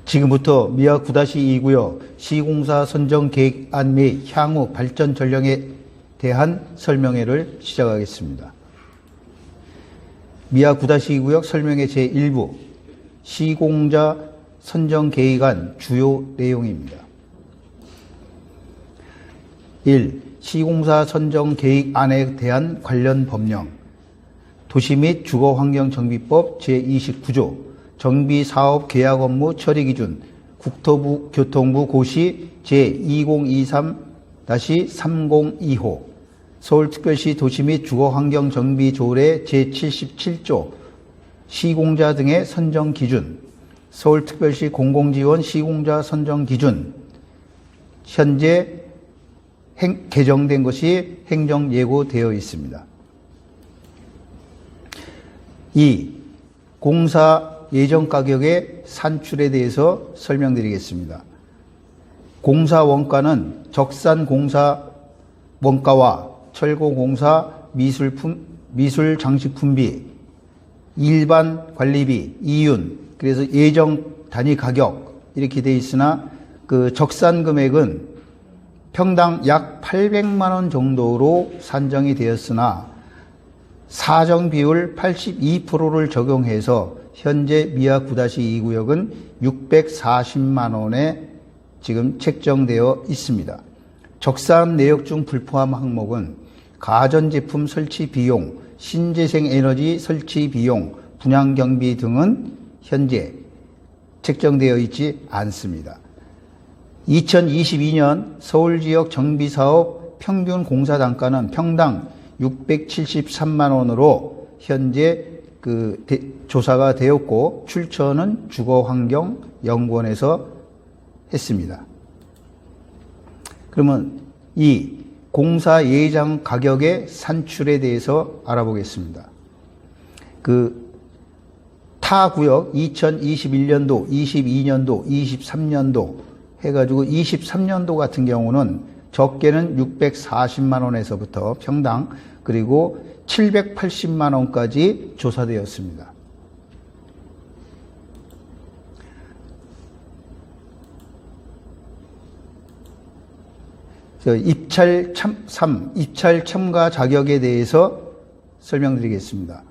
지금부터 미아 9-2구역 시공사 선정 계획안 및 향후 발전 전략에 대한 설명회를 시작하겠습니다. 미아 9-2구역 설명회 제1부 시공자 선정 계획안 주요 내용입니다. 1. 시공사 선정 계획안에 대한 관련 법령 도시 및 주거환경정비법 제29조 정비사업 계약 업무 처리 기준 국토교통부 고시 제2023-302호 서울특별시 도시 및 주거환경정비조례 제77조 시공자 등의 선정 기준 서울특별시 공공지원 시공자 선정 기준 현재 개정된 것이 행정 예고되어 있습니다. 2. 공사 예정 가격의 산출에 대해서 설명드리겠습니다. 공사 원가는 적산 공사 원가와 철거 공사 미술 장식품비, 일반 관리비, 이윤, 그래서 예정 단위 가격 이렇게 돼 있으나 그 적산 금액은 평당 약 800만 원 정도로 산정이 되었으나 사정 비율 82%를 적용해서 현재 미아 9-2구역은 640만 원에 지금 책정되어 있습니다. 적산 내역 중 불포함 항목은 가전제품 설치 비용, 신재생 에너지 설치 비용, 분양 경비 등은 현재 책정되어 있지 않습니다. 2022년 서울지역 정비사업 평균 공사 단가는 평당 673만 원으로 현재 조사가 되었고 출처는 주거환경연구원에서 했습니다. 그러면 이 공사 예정 가격의 산출에 대해서 알아보겠습니다. 타 구역 2021년도, 22년도, 23년도 해가지고 23년도 같은 경우는 적게는 640만 원에서부터 평당 그리고 780만 원까지 조사되었습니다. 입찰 첨가 자격에 대해서 설명드리겠습니다.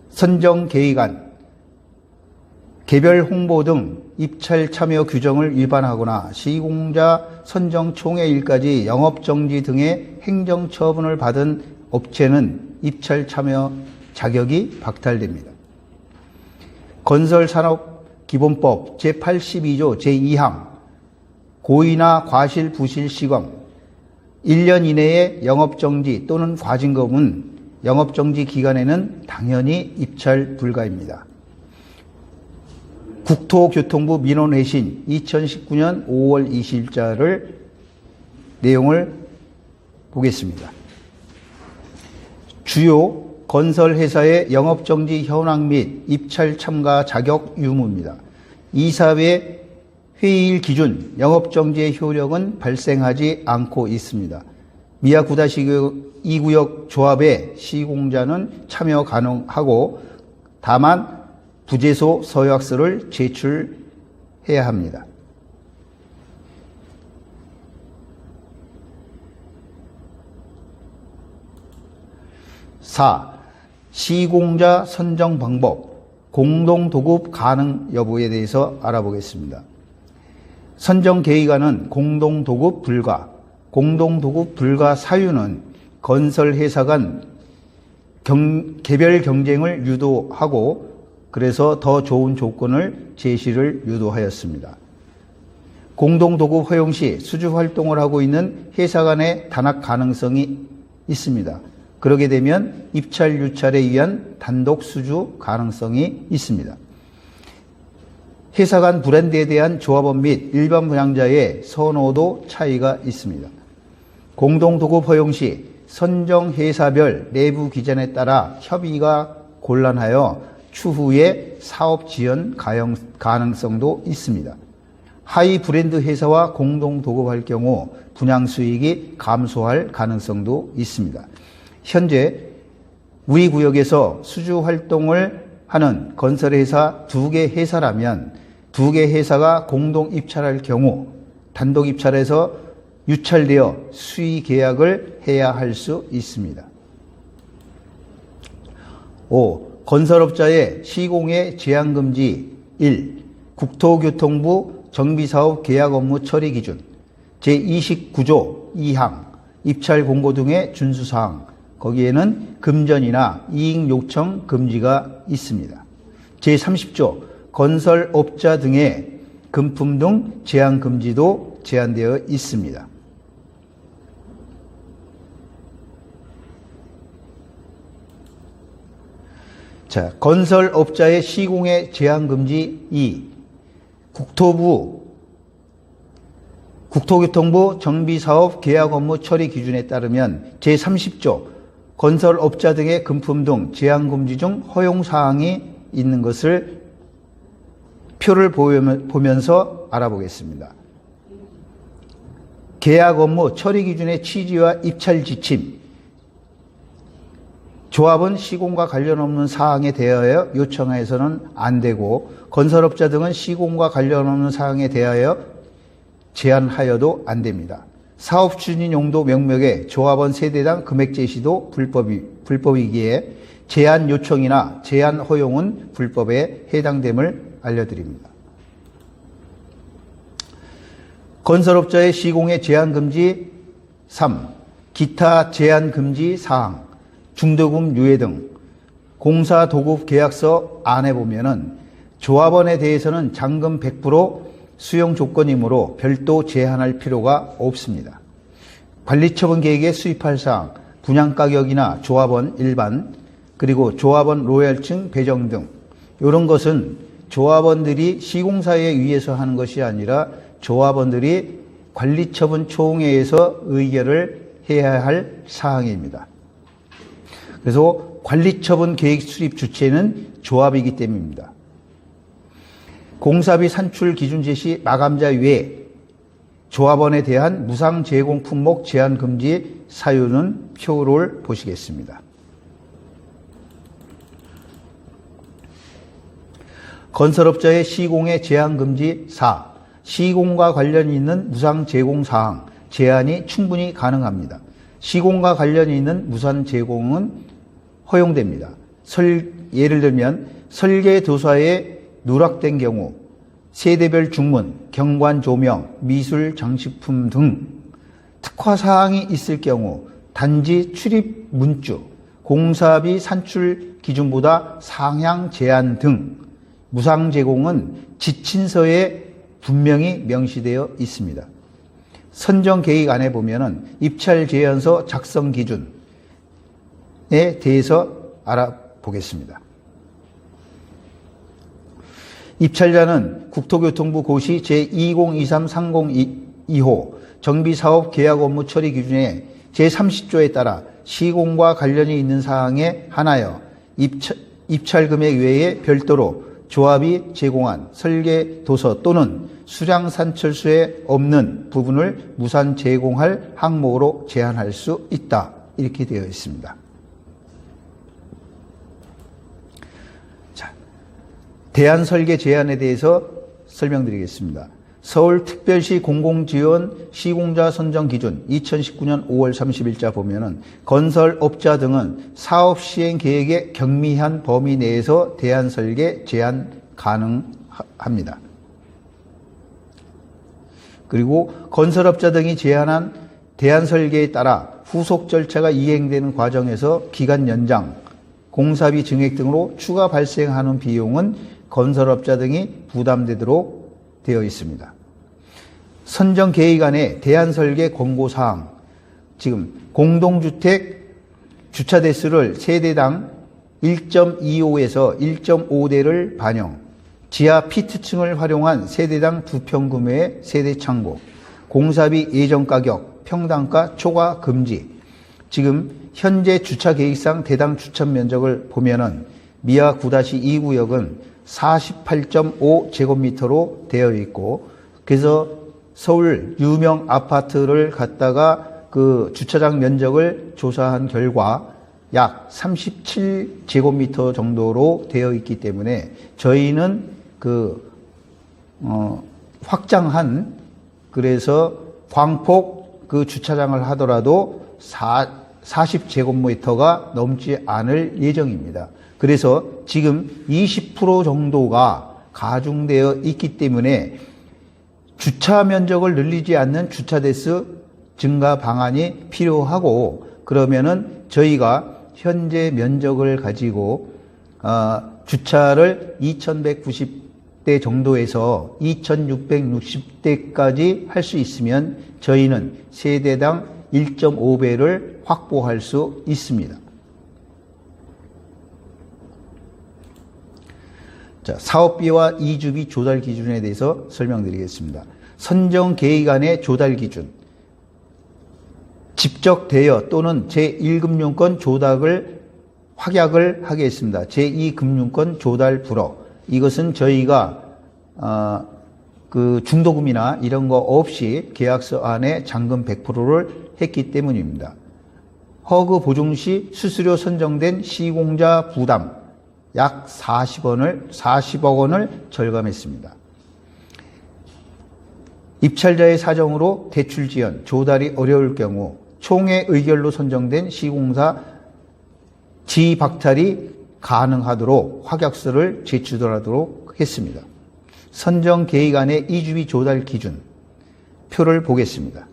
선정 계획안, 개별 홍보 등 입찰 참여 규정을 위반하거나 시공자 선정 총회일까지 영업정지 등의 행정처분을 받은 업체는 입찰 참여 자격이 박탈됩니다. 건설산업기본법 제82조 제2항 고의나 과실, 부실, 시공 1년 이내에 영업정지 또는 과징금은 영업정지 기간에는 당연히 입찰 불가입니다. 국토교통부 민원회신 2019년 5월 20일자를 내용을 보겠습니다. 주요 건설회사의 영업정지 현황 및 입찰 참가 자격 유무입니다. 이사회 회의일 기준 영업정지의 효력은 발생하지 않고 있습니다. 미아 9-2구역 조합의 시공자는 참여 가능하고 다만 부재소 서약서를 제출해야 합니다. 4. 시공자 선정 방법, 공동도급 가능 여부에 대해서 알아보겠습니다. 선정 계획안은 공동도급 불가, 공동도급 불가 사유는 건설회사 간 개별 경쟁을 유도하고 그래서 더 좋은 조건을 제시를 유도하였습니다. 공동도급 허용 시 수주 활동을 하고 있는 회사 간의 단합 가능성이 있습니다. 그러게 되면 입찰 유찰에 의한 단독 수주 가능성이 있습니다. 회사 간 브랜드에 대한 조합원 및 일반 분양자의 선호도 차이가 있습니다. 공동도급 허용 시 선정 회사별 내부 기준에 따라 협의가 곤란하여 추후에 사업 지연 가능성도 있습니다. 하위 브랜드 회사와 공동 도급할 경우 분양 수익이 감소할 가능성도 있습니다. 현재 우리 구역에서 수주 활동을 하는 건설회사 2개 회사라면 2개 회사가 공동 입찰할 경우 단독 입찰에서 유찰되어 수의 계약을 해야 할 수 있습니다. 5. 건설업자의 시공의 제한금지 1. 국토교통부 정비사업 계약 업무 처리 기준 제29조 2항 입찰 공고 등의 준수사항 거기에는 금전이나 이익 요청 금지가 있습니다. 제30조 건설업자 등의 금품 등 제한 금지도 제한되어 있습니다. 자, 건설업자의 시공의 제한금지 2. 국토교통부 정비사업 계약 업무 처리 기준에 따르면 제30조 건설업자 등의 금품 등 제한금지 중 허용사항이 있는 것을 표를 보면서 알아보겠습니다. 계약 업무 처리 기준의 취지와 입찰 지침, 조합은 시공과 관련 없는 사항에 대하여 요청해서는 안 되고 건설업자 등은 시공과 관련 없는 사항에 대하여 제한하여도 안 됩니다. 사업 추진 용도 명목에 조합원 세대당 금액 제시도 불법이기에 제한 요청이나 제한 허용은 불법에 해당됨을 알려드립니다. 건설업자의 시공의 제한 금지 3. 기타 제한 금지 사항 중도금 유예 등 공사 도급 계약서 안에 보면은 조합원에 대해서는 잔금 100% 수용 조건이므로 별도 제한할 필요가 없습니다. 관리처분 계획에 수입할 사항, 분양가격이나 조합원 일반, 그리고 조합원 로열층 배정 등 이런 것은 조합원들이 시공사에 의해서 하는 것이 아니라 조합원들이 관리처분 총회에서 의결을 해야 할 사항입니다. 그래서 관리처분 계획 수립 주체는 조합이기 때문입니다. 공사비 산출 기준 제시 마감자 외에 조합원에 대한 무상 제공 품목 제한 금지 사유는 표를 보시겠습니다. 건설업자의 시공의 제한 금지 4. 시공과 관련이 있는 무상 제공 사항 제한이 충분히 가능합니다. 시공과 관련이 있는 무상 제공은 허용됩니다. 예를 들면 설계도사에 누락된 경우 세대별 중문, 경관 조명, 미술 장식품 등 특화사항이 있을 경우 단지 출입 문주, 공사비 산출 기준보다 상향 제한 등 무상 제공은 지침서에 분명히 명시되어 있습니다. 선정 계획안에 보면은 입찰 제안서 작성 기준에 대해서 알아보겠습니다. 입찰자는 국토교통부 고시 제2023-3022호 정비사업 계약 업무 처리 기준의 제30조에 따라 시공과 관련이 있는 사항에 한하여 입찰 금액 외에 별도로 조합이 제공한 설계 도서 또는 수량 산철수에 없는 부분을 무상 제공할 항목으로 제한할 수 있다. 이렇게 되어 있습니다. 자, 대안 설계 제한에 대해서 설명드리겠습니다. 서울특별시 공공지원 시공자 선정 기준 2019년 5월 30일자 보면은 건설업자 등은 사업 시행 계획의 경미한 범위 내에서 대안 설계 제한 가능합니다. 그리고 건설업자 등이 제안한 대안 설계에 따라 후속 절차가 이행되는 과정에서 기간 연장, 공사비 증액 등으로 추가 발생하는 비용은 건설업자 등이 부담되도록 되어 있습니다. 선정 계획안의 대안 설계 권고사항, 지금 공동주택 주차 대수를 세대당 1.25에서 1.5대를 반영, 지하 피트층을 활용한 세대당 2평 규모의 세대 창고, 공사비 예정 가격, 평당가 초과 금지. 지금 현재 주차 계획상 대당 주차 면적을 보면은 미아 9-2 구역은 48.5제곱미터로 되어 있고, 그래서 서울 유명 아파트를 갖다가 그 주차장 면적을 조사한 결과 약 37제곱미터 정도로 되어 있기 때문에 저희는 확장한, 그래서 광폭 그 주차장을 하더라도 40제곱미터가 넘지 않을 예정입니다. 그래서 지금 20% 정도가 가중되어 있기 때문에 주차 면적을 늘리지 않는 주차 대수 증가 방안이 필요하고, 그러면은 저희가 현재 면적을 가지고 주차를 2190대 정도에서 2660대까지 할 수 있으면 저희는 세대당 1.5배를 확보할 수 있습니다. 자, 사업비와 이주비 조달 기준에 대해서 설명드리겠습니다. 선정 계획안의 조달 기준, 직접 대여 또는 제1금융권 조달을 확약을 하겠습니다. 제2금융권 조달 불허. 이것은 저희가 중도금이나 이런 거 없이 계약서 안에 잔금 100%를 했기 때문입니다. 허그 보증 시 수수료 선정된 시공자 부담 약 40억 원을 절감했습니다. 입찰자의 사정으로 대출 지연, 조달이 어려울 경우 총회 의결로 선정된 시공사 지박탈이 가능하도록 확약서를 제출하도록 했습니다. 선정 계획안의 이주비 조달 기준 표를 보겠습니다.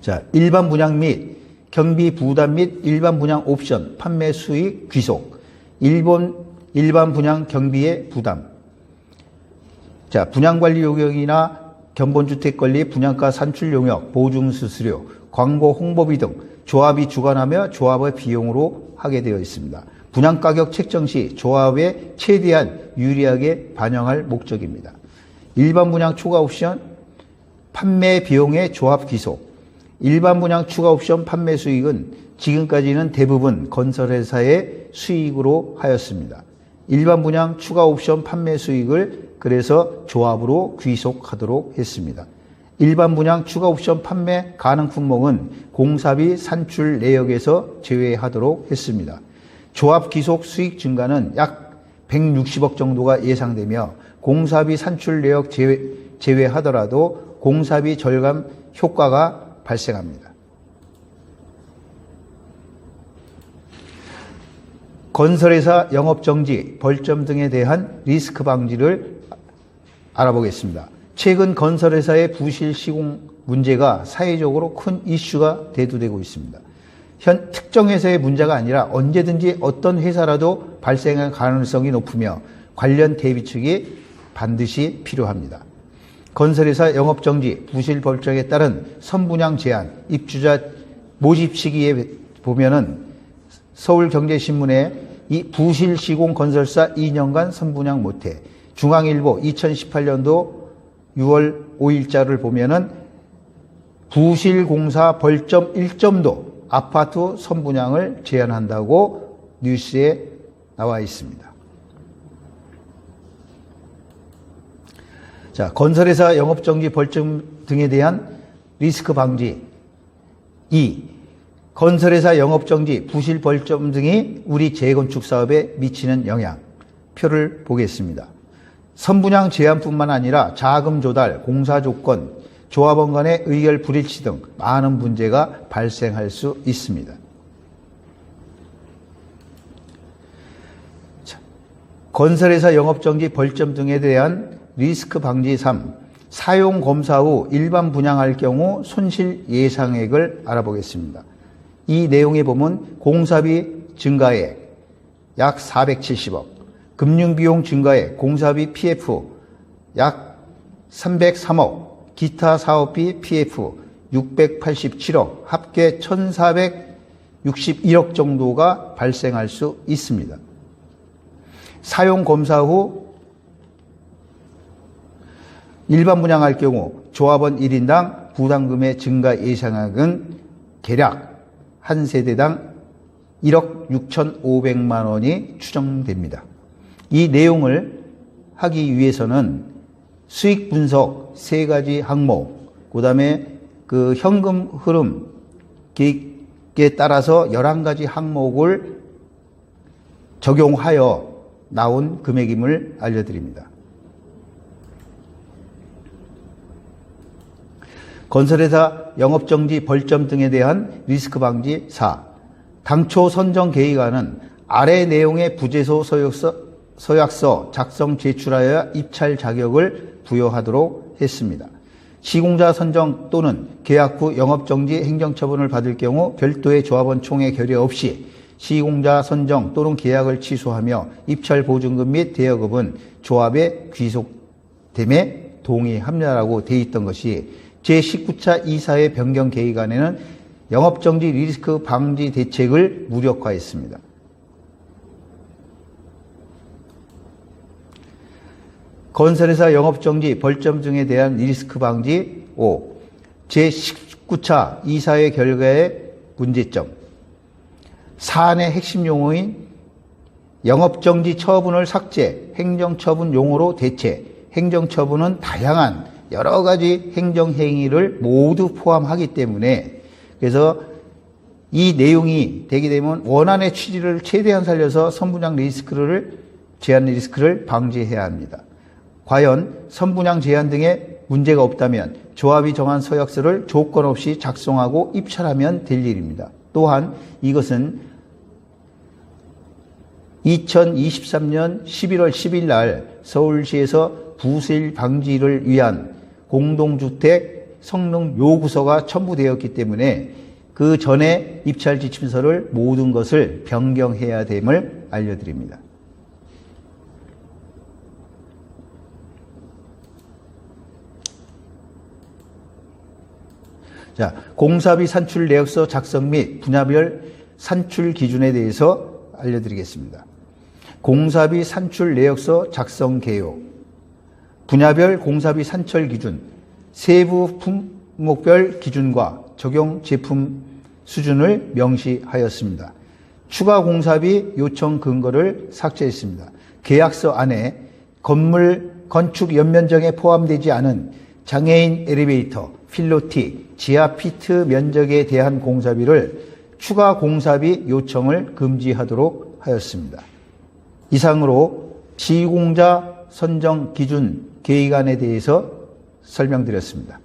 자, 일반 분양 및 경비 부담 및 일반 분양 옵션 판매 수익 귀속, 일반 분양 경비의 부담. 자, 분양관리 요령이나 견본주택관리 분양가 산출 용역, 보증 수수료, 광고 홍보비 등 조합이 주관하며 조합의 비용으로 하게 되어 있습니다. 분양가격 책정 시 조합에 최대한 유리하게 반영할 목적입니다. 일반 분양 추가 옵션 판매 비용의 조합 귀속, 일반 분양 추가 옵션 판매 수익은 지금까지는 대부분 건설회사의 수익으로 하였습니다. 일반 분양 추가 옵션 판매 수익을 그래서 조합으로 귀속하도록 했습니다. 일반 분양 추가 옵션 판매 가능 품목은 공사비 산출 내역에서 제외하도록 했습니다. 조합 귀속 수익 증가는 약 160억 정도가 예상되며 공사비 산출 내역 제외하더라도 공사비 절감 효과가 발생합니다. 건설회사 영업정지, 벌점 등에 대한 리스크 방지를 알아보겠습니다. 최근 건설회사의 부실 시공 문제가 사회적으로 큰 이슈가 대두되고 있습니다. 현 특정 회사의 문제가 아니라 언제든지 어떤 회사라도 발생할 가능성이 높으며 관련 대비책이 반드시 필요합니다. 건설회사 영업정지, 부실 벌점에 따른 선분양 제한, 입주자 모집 시기에 보면은 서울경제신문에 이 부실 시공 건설사 2년간 선분양 못해, 중앙일보 2018년도 6월 5일자를 보면은 부실 공사 벌점 1점도 아파트 선분양을 제한한다고 뉴스에 나와 있습니다. 자, 건설회사 영업정지 벌점 등에 대한 리스크 방지. 2. 건설회사 영업정지, 부실 벌점 등이 우리 재건축 사업에 미치는 영향. 표를 보겠습니다. 선분양 제한뿐만 아니라 자금 조달, 공사 조건, 조합원 간의 의결 불일치 등 많은 문제가 발생할 수 있습니다. 자, 건설회사 영업정지 벌점 등에 대한 리스크 방지 3. 사용 검사 후 일반 분양할 경우 손실 예상액을 알아보겠습니다. 이 내용에 보면 공사비 증가액 약 470억, 금융비용 증가액, 공사비 PF 약 303억, 기타 사업비 PF 687억, 합계 1461억 정도가 발생할 수 있습니다. 사용 검사 후 일반 분양할 경우 조합원 1인당 부담금의 증가 예상액은 대략 한 세대당 1억 6,500만 원이 추정됩니다. 이 내용을 하기 위해서는 수익 분석 3가지 항목, 그 다음에 그 현금 흐름 계획에 따라서 11가지 항목을 적용하여 나온 금액임을 알려드립니다. 건설회사 영업정지 벌점 등에 대한 리스크 방지 4. 당초 선정 계획안은 아래 내용의 부재소 서약서 작성 제출하여 입찰 자격을 부여하도록 했습니다. 시공자 선정 또는 계약 후 영업정지 행정처분을 받을 경우 별도의 조합원 총회 결의 없이 시공자 선정 또는 계약을 취소하며 입찰 보증금 및 대여금은 조합에 귀속됨에 동의합니다라고 돼 있던 것이 제19차 이사회 변경 계획안에는 영업정지 리스크 방지 대책을 무력화했습니다. 건설회사 영업정지 벌점 등에 대한 리스크 방지 5. 제19차 이사회 결과의 문제점. 사안의 핵심 용어인 영업정지 처분을 삭제, 행정처분 용어로 대체, 행정처분은 다양한 여러 가지 행정행위를 모두 포함하기 때문에 그래서 이 내용이 되게 되면 원안의 취지를 최대한 살려서 선분양 제한 리스크를 방지해야 합니다. 과연 선분양 제한 등의 문제가 없다면 조합이 정한 서약서를 조건 없이 작성하고 입찰하면 될 일입니다. 또한 이것은 2023년 11월 10일 날 서울시에서 부실 방지를 위한 공동주택 성능 요구서가 첨부되었기 때문에 그 전에 입찰 지침서를 모든 것을 변경해야 됨을 알려드립니다. 자, 공사비 산출 내역서 작성 및 분야별 산출 기준에 대해서 알려드리겠습니다. 공사비 산출 내역서 작성 개요. 분야별 공사비 산출 기준, 세부 품목별 기준과 적용 제품 수준을 명시하였습니다. 추가 공사비 요청 근거를 삭제했습니다. 계약서 안에 건물 건축 연면적에 포함되지 않은 장애인 엘리베이터, 필로티, 지하 피트 면적에 대한 공사비를 추가 공사비 요청을 금지하도록 하였습니다. 이상으로 시공자 선정 기준 계획안에 대해서 설명드렸습니다.